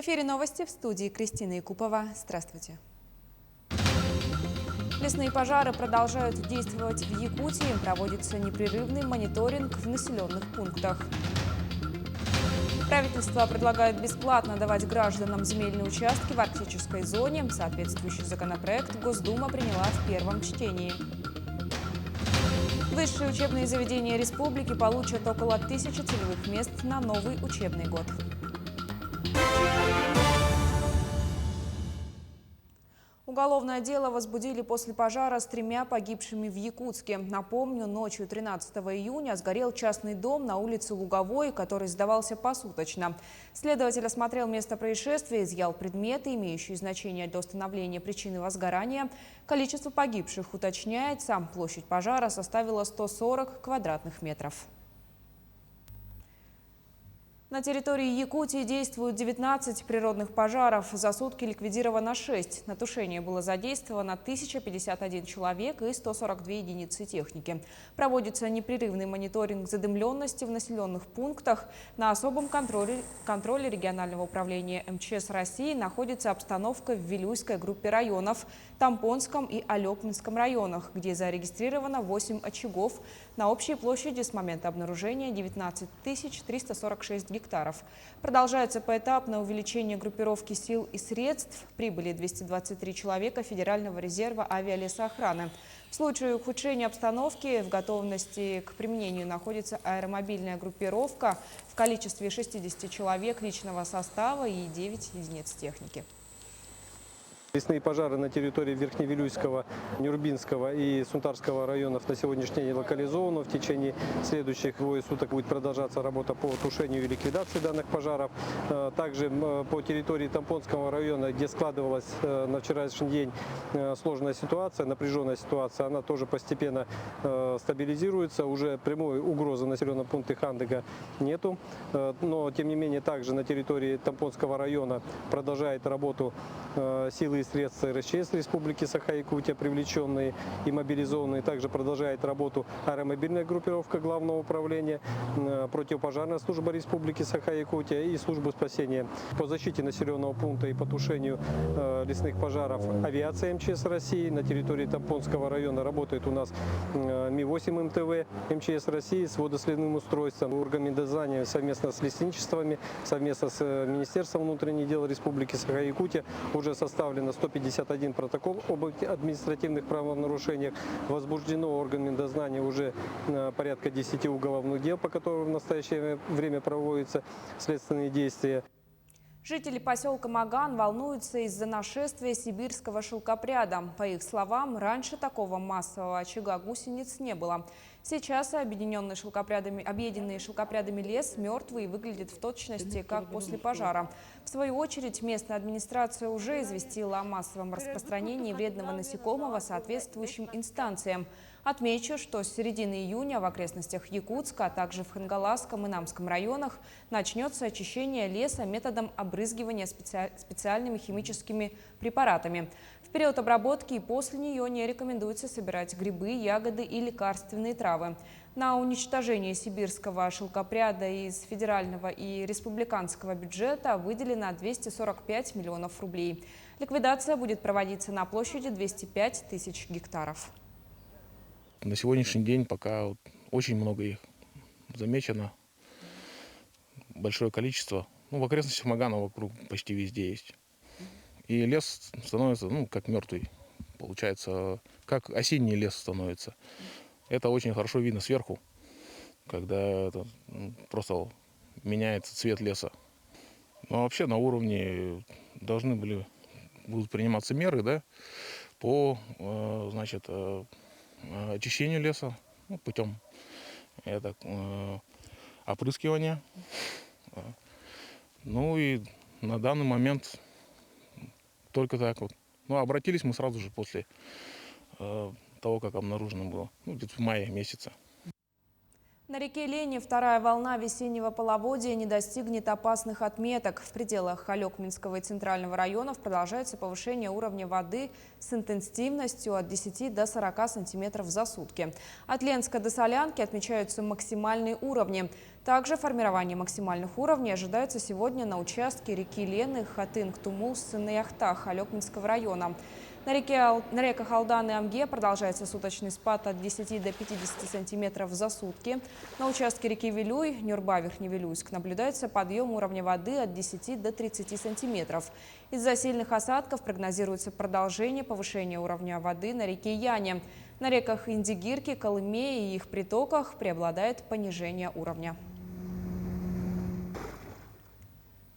эфире новости, в студии Кристина Якупова. Здравствуйте. Лесные пожары продолжают действовать в Якутии. Проводится непрерывный мониторинг в населенных пунктах. Правительство предлагает бесплатно давать гражданам земельные участки в арктической зоне. Соответствующий законопроект Госдума приняла в первом чтении. Высшие учебные заведения республики получат около 1000 целевых мест на новый учебный год. Уголовное дело возбудили после пожара с 3 погибшими в Якутске. Напомню, ночью 13 июня сгорел частный дом на улице Луговой, который сдавался посуточно. Следователь осмотрел место происшествия, изъял предметы, имеющие значение для установления причины возгорания. Количество погибших уточняется. Площадь пожара составила 140 квадратных метров. На территории Якутии действуют 19 природных пожаров. За сутки ликвидировано 6. На тушение было задействовано 1051 человек и 142 единицы техники. Проводится непрерывный мониторинг задымленности в населенных пунктах. На особом контроле регионального управления МЧС России находится обстановка в Вилюйской группе районов, Тампонском и Алепинском районах, где зарегистрировано 8 очагов на общей площади с момента обнаружения 19 346 гектаров. Продолжается поэтапное увеличение группировки сил и средств. Прибыли 223 человека Федерального резерва авиалесоохраны. В случае ухудшения обстановки в готовности к применению находится аэромобильная группировка в количестве 60 человек личного состава и 9 единиц техники. Лесные пожары на территории Верхневилюйского, Нюрбинского и Сунтарского районов на сегодняшний день локализованы. В течение следующих двое суток будет продолжаться работа по тушению и ликвидации данных пожаров. Также по территории Тампонского района, где складывалась на вчерашний день сложная ситуация, напряженная ситуация, она тоже постепенно стабилизируется. Уже прямой угрозы населенного пункта Хандыга нету. Но тем не менее также на территории Тампонского района продолжает работу силы и средства РСЧС Республики Саха-Якутия, привлеченные и мобилизованные. Также продолжает работу аэромобильная группировка Главного управления, противопожарная служба Республики Саха-Якутия и служба спасения. По защите населенного пункта и по тушению лесных пожаров авиация МЧС России. На территории Тампонского района работает у нас Ми-8 МТВ МЧС России с водосливным устройством. Организация совместно с лесничествами, совместно с Министерством внутренних дел Республики Саха-Якутия уже составлено 151 протокол об административных правонарушениях. Возбуждено органами дознания уже порядка 10 уголовных дел, по которым в настоящее время проводятся следственные действия. Жители поселка Маган волнуются из-за нашествия сибирского шелкопряда. По их словам, раньше такого массового очага гусениц не было. Сейчас объеденные шелкопрядами лес мертвый и выглядит в точности, как после пожара. В свою очередь, местная администрация уже известила о массовом распространении вредного насекомого соответствующим инстанциям. Отмечу, что с середины июня в окрестностях Якутска, а также в Хангаласском и Намском районах начнется очищение леса методом обрызгивания специальными химическими препаратами. В период обработки и после нее не рекомендуется собирать грибы, ягоды и лекарственные травы. На уничтожение сибирского шелкопряда из федерального и республиканского бюджета выделено 245 миллионов рублей. Ликвидация будет проводиться на площади 205 тысяч гектаров. На сегодняшний день пока очень много их замечено, большое количество. В окрестностях Магана вокруг почти везде есть. И лес становится, как мертвый, получается, как осенний лес становится. Это очень хорошо видно сверху, когда просто меняется цвет леса. Но вообще на уровне будут приниматься меры, по, очищению леса путем опрыскивания. И на данный момент только так вот. Обратились мы сразу же после того, как обнаружено было, где-то в мае месяце. На реке Лени вторая волна весеннего половодья не достигнет опасных отметок. В пределах Халёкминского и Центрального районов продолжается повышение уровня воды с интенсивностью от 10 до 40 сантиметров за сутки. От Ленска до Солянки отмечаются максимальные уровни. Также формирование максимальных уровней ожидается сегодня на участке реки Лены, Хатынг-Тумус и Наяхта Халёкминского района. На реках Алдан и Амге продолжается суточный спад от 10 до 50 сантиметров за сутки. На участке реки Вилюй, Нюрба-Верхневилюйск, наблюдается подъем уровня воды от 10 до 30 сантиметров. Из-за сильных осадков прогнозируется продолжение повышения уровня воды на реке Яне. На реках Индигирки, Колыме и их притоках преобладает понижение уровня.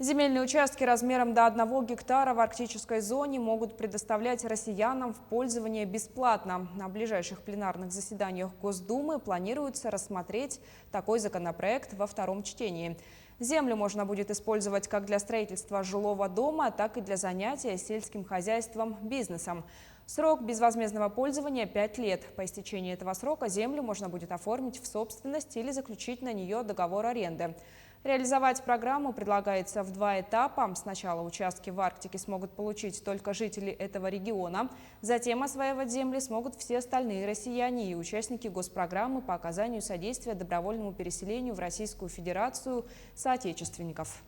Земельные участки размером до 1 гектара в арктической зоне могут предоставлять россиянам в пользование бесплатно. На ближайших пленарных заседаниях Госдумы планируется рассмотреть такой законопроект во втором чтении. Землю можно будет использовать как для строительства жилого дома, так и для занятия сельским хозяйством, бизнесом. Срок безвозмездного пользования – 5 лет. По истечении этого срока землю можно будет оформить в собственность или заключить на нее договор аренды. Реализовать программу предлагается в 2 этапа. Сначала участки в Арктике смогут получить только жители этого региона. Затем осваивать земли смогут все остальные россияне и участники госпрограммы по оказанию содействия добровольному переселению в Российскую Федерацию соотечественников.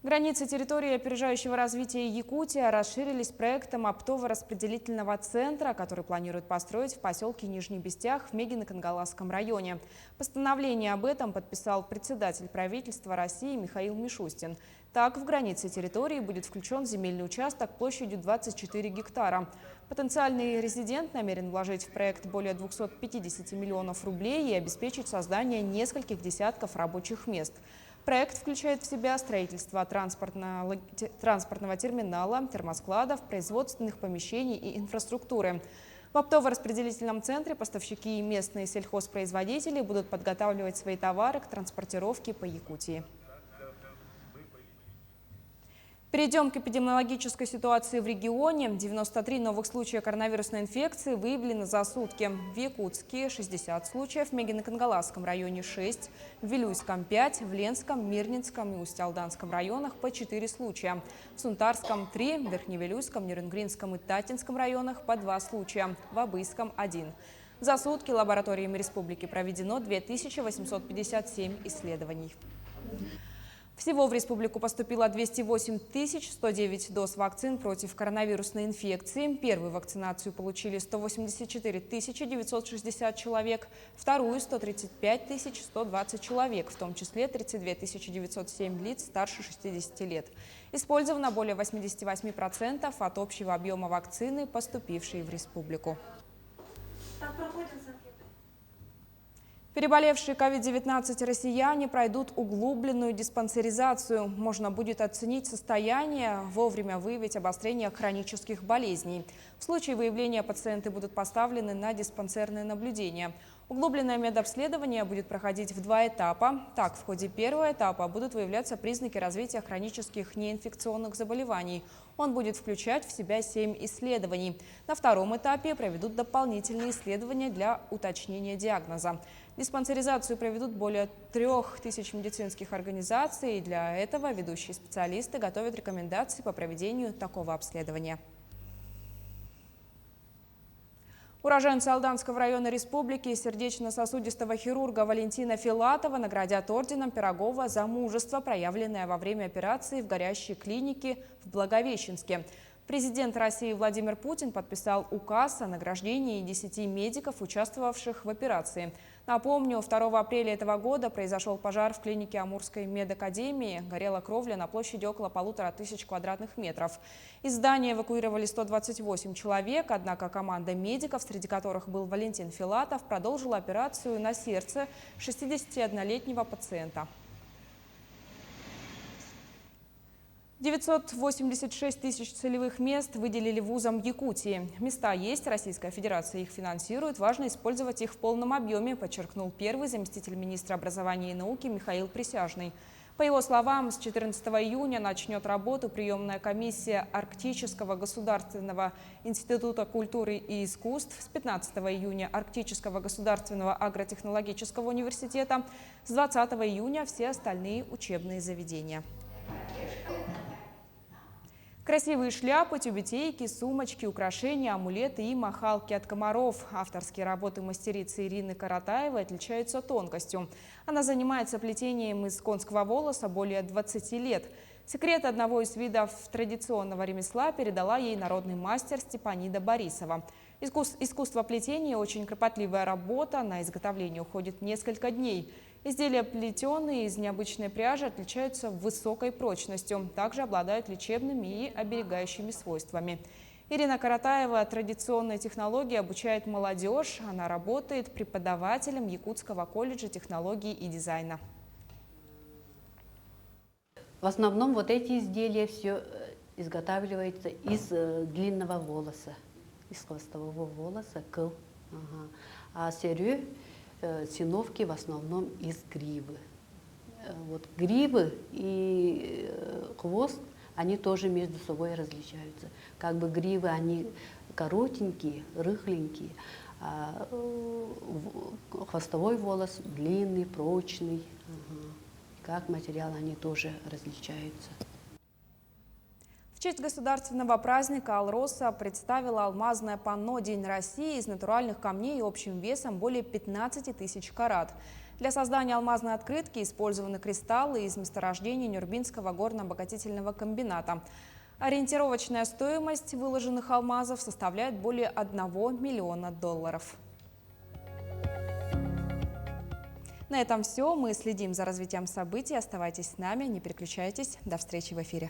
Границы территории опережающего развития Якутии расширились проектом оптово-распределительного центра, который планируют построить в поселке Нижний Бестях в Мегино-Кангаласском районе. Постановление об этом подписал председатель правительства России Михаил Мишустин. Так, в границы территории будет включен земельный участок площадью 24 гектара. Потенциальный резидент намерен вложить в проект более 250 миллионов рублей и обеспечить создание нескольких десятков рабочих мест. Проект включает в себя строительство транспортного терминала, термоскладов, производственных помещений и инфраструктуры. В оптово-распределительном центре поставщики и местные сельхозпроизводители будут подготавливать свои товары к транспортировке по Якутии. Перейдем к эпидемиологической ситуации в регионе. 93 новых случая коронавирусной инфекции выявлены за сутки. В Якутске 60 случаев, в Мегино-Кангаласском районе 6, в Вилюйском 5, в Ленском, Мирнинском и Усть-Алданском районах по 4 случая. В Сунтарском 3, в Верхневилюйском, Нерюнгринском и Татинском районах по 2 случая, в Абыйском 1. За сутки лабораториями республики проведено 2857 исследований. Всего в республику поступило 208 109 доз вакцин против коронавирусной инфекции. Первую вакцинацию получили 184 960 человек, вторую – 135 120 человек, в том числе 32 907 лиц старше 60 лет. Использовано более 88% от общего объема вакцины, поступившей в республику. Переболевшие COVID-19 россияне пройдут углубленную диспансеризацию. Можно будет оценить состояние, вовремя выявить обострение хронических болезней. В случае выявления пациенты будут поставлены на диспансерное наблюдение. Углубленное медобследование будет проходить в 2 этапа. Так, в ходе первого этапа будут выявляться признаки развития хронических неинфекционных заболеваний. Он будет включать в себя 7 исследований. На втором этапе проведут дополнительные исследования для уточнения диагноза. Диспансеризацию проведут более 3000 медицинских организаций. И для этого ведущие специалисты готовят рекомендации по проведению такого обследования. Уроженца Алданского района республики сердечно-сосудистого хирурга Валентина Филатова наградят орденом Пирогова за мужество, проявленное во время операции в горящей клинике в Благовещенске. Президент России Владимир Путин подписал указ о награждении 10 медиков, участвовавших в операции. Напомню, 2 апреля этого года произошел пожар в клинике Амурской медакадемии. Горела кровля на площади около 1500 квадратных метров. Из здания эвакуировали 128 человек, однако команда медиков, среди которых был Валентин Филатов, продолжила операцию на сердце 61-летнего пациента. 986 тысяч целевых мест выделили вузам Якутии. Места есть, Российская Федерация их финансирует. Важно использовать их в полном объеме, подчеркнул первый заместитель министра образования и науки Михаил Присяжный. По его словам, с 14 июня начнет работу приемная комиссия Арктического государственного института культуры и искусств, с 15 июня Арктического государственного агротехнологического университета, с 20 июня все остальные учебные заведения. Красивые шляпы, тюбетейки, сумочки, украшения, амулеты и махалки от комаров. Авторские работы мастерицы Ирины Каратаевой отличаются тонкостью. Она занимается плетением из конского волоса более 20 лет. Секрет одного из видов традиционного ремесла передала ей народный мастер Степанида Борисова. Искусство плетения – очень кропотливая работа, на изготовление уходит несколько дней. Изделия, плетеные из необычной пряжи, отличаются высокой прочностью, также обладают лечебными и оберегающими свойствами. Ирина Каратаева традиционной технологии обучает молодежь. Она работает преподавателем Якутского колледжа технологий и дизайна. В основном вот эти изделия все изготавливается из длинного волоса, из хвостового волоса, кыл. Ага. А серю, циновки в основном из гривы. Вот гривы и хвост, они тоже между собой различаются. Как бы гривы, они коротенькие, рыхленькие, а хвостовой волос длинный, прочный. Ага. Как материал, они тоже различаются. В честь государственного праздника Алроса представила алмазное панно «День России» из натуральных камней общим весом более 15 тысяч карат. Для создания алмазной открытки использованы кристаллы из месторождений Нюрбинского горно-обогатительного комбината. Ориентировочная стоимость выложенных алмазов составляет более $1 миллиона. На этом все. Мы следим за развитием событий. Оставайтесь с нами, не переключайтесь. До встречи в эфире.